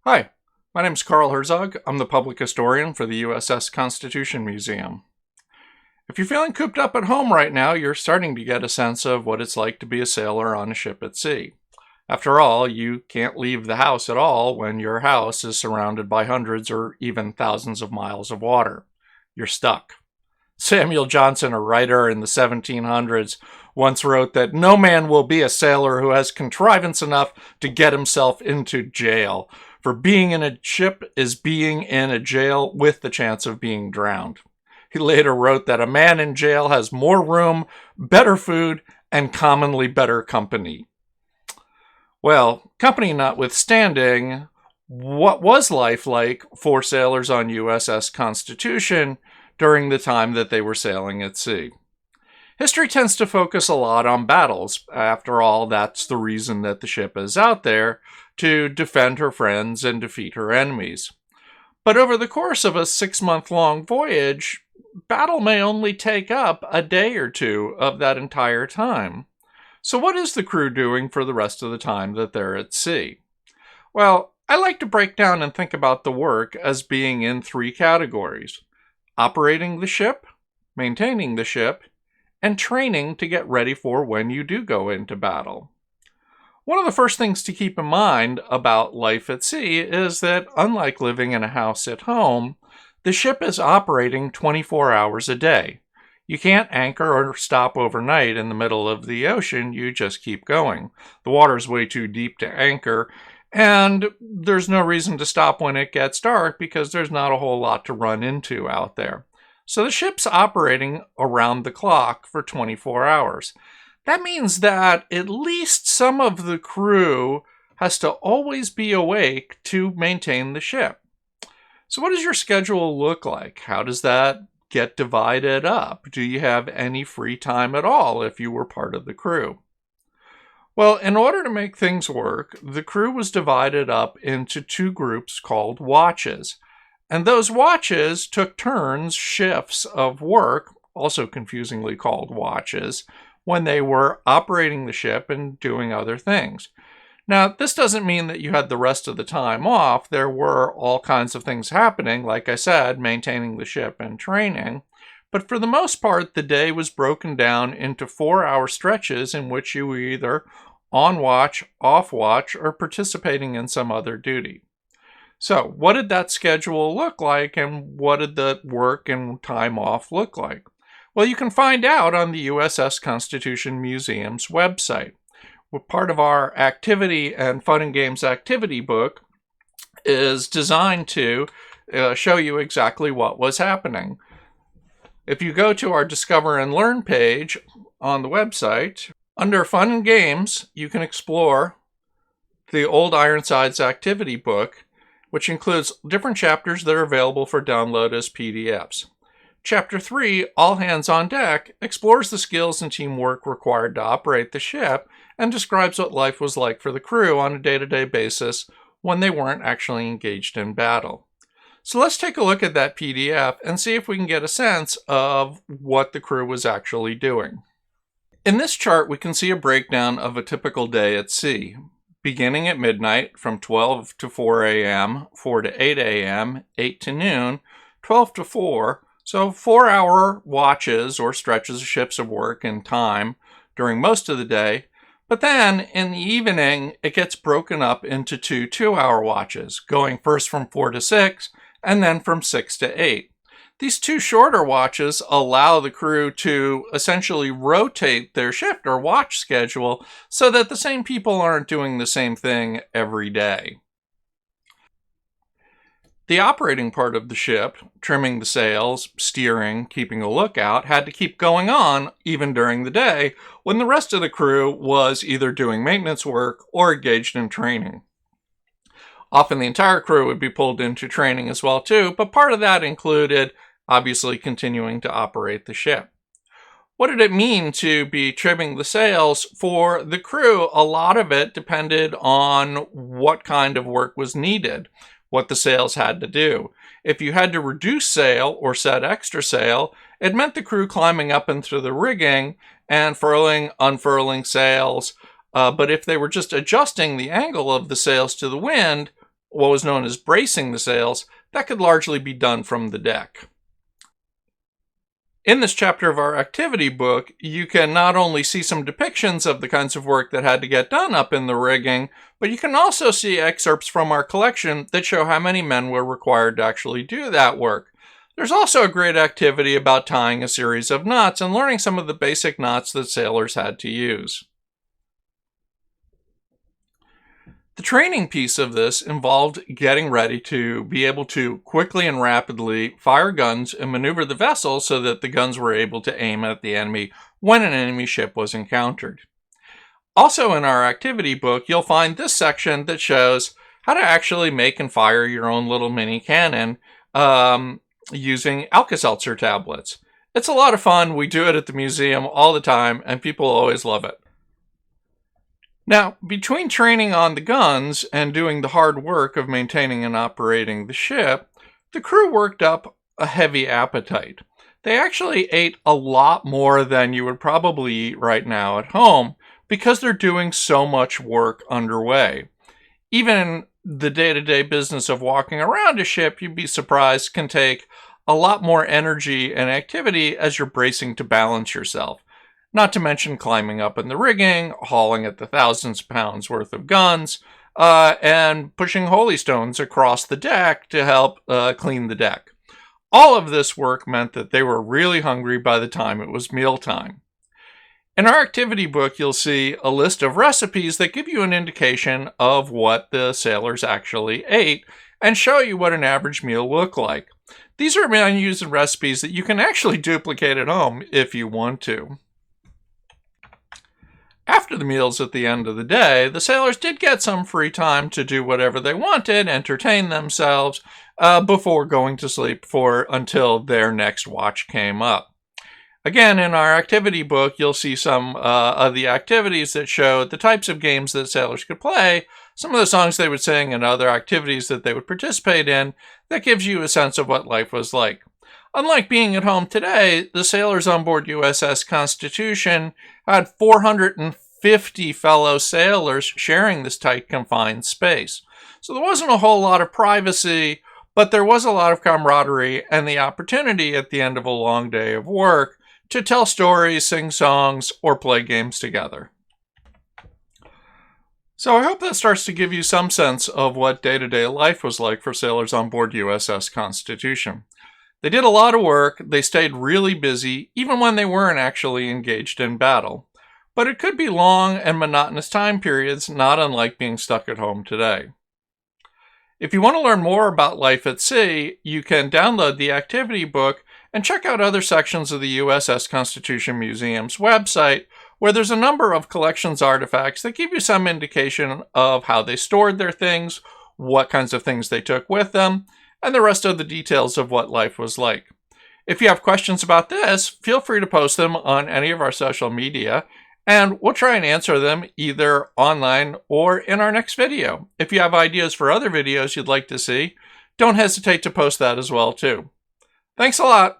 Hi, my name is Carl Herzog. I'm the public historian for the USS Constitution Museum. If you're feeling cooped up at home right now, you're starting to get a sense of what it's like to be a sailor on a ship at sea. After all, you can't leave the house at all when your house is surrounded by hundreds or even thousands of miles of water. You're stuck. Samuel Johnson, a writer in the 1700s, once wrote that no man will be a sailor who has contrivance enough to get himself into jail. For being in a ship is being in a jail with the chance of being drowned. He later wrote that a man in jail has more room, better food, and commonly better company. Well, company notwithstanding, what was life like for sailors on USS Constitution during the time that they were sailing at sea? History tends to focus a lot on battles. After all, that's the reason that the ship is out there, to defend her friends and defeat her enemies. But over the course of a 6-month-long voyage, battle may only take up a day or two of that entire time. So what is the crew doing for the rest of the time that they're at sea? Well, I like to break down and think about the work as being in 3 categories: operating the ship, maintaining the ship, and training to get ready for when you do go into battle. One of the first things to keep in mind about life at sea is that, unlike living in a house at home, the ship is operating 24 hours a day. You can't anchor or stop overnight in the middle of the ocean, you just keep going. The water's way too deep to anchor, and there's no reason to stop when it gets dark because there's not a whole lot to run into out there. So the ship's operating around the clock for 24 hours. That means that at least some of the crew has to always be awake to maintain the ship. So what does your schedule look like? How does that get divided up? Do you have any free time at all if you were part of the crew? Well, in order to make things work, the crew was divided up into 2 groups called watches. And those watches took turns, shifts of work, also confusingly called watches, when they were operating the ship and doing other things. Now, this doesn't mean that you had the rest of the time off. There were all kinds of things happening, like I said, maintaining the ship and training. But for the most part, the day was broken down into 4-hour stretches in which you were either on watch, off watch, or participating in some other duty. So, what did that schedule look like, and what did the work and time off look like? Well, you can find out on the USS Constitution Museum's website. Well, part of our activity and fun and games activity book is designed to show you exactly what was happening. If you go to our Discover and Learn page on the website, under Fun and Games, you can explore the old Ironsides activity book, which includes different chapters that are available for download as PDFs. Chapter 3, All Hands on Deck, explores the skills and teamwork required to operate the ship and describes what life was like for the crew on a day-to-day basis when they weren't actually engaged in battle. So let's take a look at that PDF and see if we can get a sense of what the crew was actually doing. In this chart, we can see a breakdown of a typical day at sea. Beginning at midnight from 12 to 4 a.m., 4 to 8 a.m., 8 to noon, 12 to 4, so 4-hour watches or stretches of shifts of work and time during most of the day. But then in the evening, it gets broken up into 2 2-hour watches, going first from 4 to 6 and then from 6 to 8. These 2 shorter watches allow the crew to essentially rotate their shift or watch schedule so that the same people aren't doing the same thing every day. The operating part of the ship, trimming the sails, steering, keeping a lookout, had to keep going on even during the day when the rest of the crew was either doing maintenance work or engaged in training. Often the entire crew would be pulled into training as well too, but part of that included obviously continuing to operate the ship. What did it mean to be trimming the sails for the crew? A lot of it depended on what kind of work was needed, what the sails had to do. If you had to reduce sail or set extra sail, it meant the crew climbing up into the rigging and furling, unfurling sails. But if they were just adjusting the angle of the sails to the wind, what was known as bracing the sails, that could largely be done from the deck. In this chapter of our activity book, you can not only see some depictions of the kinds of work that had to get done up in the rigging, but you can also see excerpts from our collection that show how many men were required to actually do that work. There's also a great activity about tying a series of knots and learning some of the basic knots that sailors had to use. The training piece of this involved getting ready to be able to quickly and rapidly fire guns and maneuver the vessel so that the guns were able to aim at the enemy when an enemy ship was encountered. Also in our activity book, you'll find this section that shows how to actually make and fire your own little mini cannon using Alka-Seltzer tablets. It's a lot of fun. We do it at the museum all the time, and people always love it. Now, between training on the guns and doing the hard work of maintaining and operating the ship, the crew worked up a heavy appetite. They actually ate a lot more than you would probably eat right now at home because they're doing so much work underway. Even the day-to-day business of walking around a ship, you'd be surprised, can take a lot more energy and activity as you're bracing to balance yourself. Not to mention climbing up in the rigging, hauling at the thousands of pounds worth of guns, and pushing holy stones across the deck to help clean the deck. All of this work meant that they were really hungry by the time it was mealtime. In our activity book, you'll see a list of recipes that give you an indication of what the sailors actually ate and show you what an average meal looked like. These are menus and recipes that you can actually duplicate at home if you want to. After the meals at the end of the day, the sailors did get some free time to do whatever they wanted, entertain themselves, before going to sleep until their next watch came up. Again, in our activity book, you'll see some of the activities that show the types of games that sailors could play, some of the songs they would sing, and other activities that they would participate in that gives you a sense of what life was like. Unlike being at home today, the sailors on board USS Constitution had 450 fellow sailors sharing this tight, confined space. So there wasn't a whole lot of privacy, but there was a lot of camaraderie and the opportunity at the end of a long day of work to tell stories, sing songs, or play games together. So I hope that starts to give you some sense of what day-to-day life was like for sailors on board USS Constitution. They did a lot of work, they stayed really busy, even when they weren't actually engaged in battle. But it could be long and monotonous time periods, not unlike being stuck at home today. If you want to learn more about life at sea, you can download the activity book and check out other sections of the USS Constitution Museum's website, where there's a number of collections artifacts that give you some indication of how they stored their things, what kinds of things they took with them, and the rest of the details of what life was like. If you have questions about this, feel free to post them on any of our social media, and we'll try and answer them either online or in our next video. If you have ideas for other videos you'd like to see, don't hesitate to post that as well too. Thanks a lot!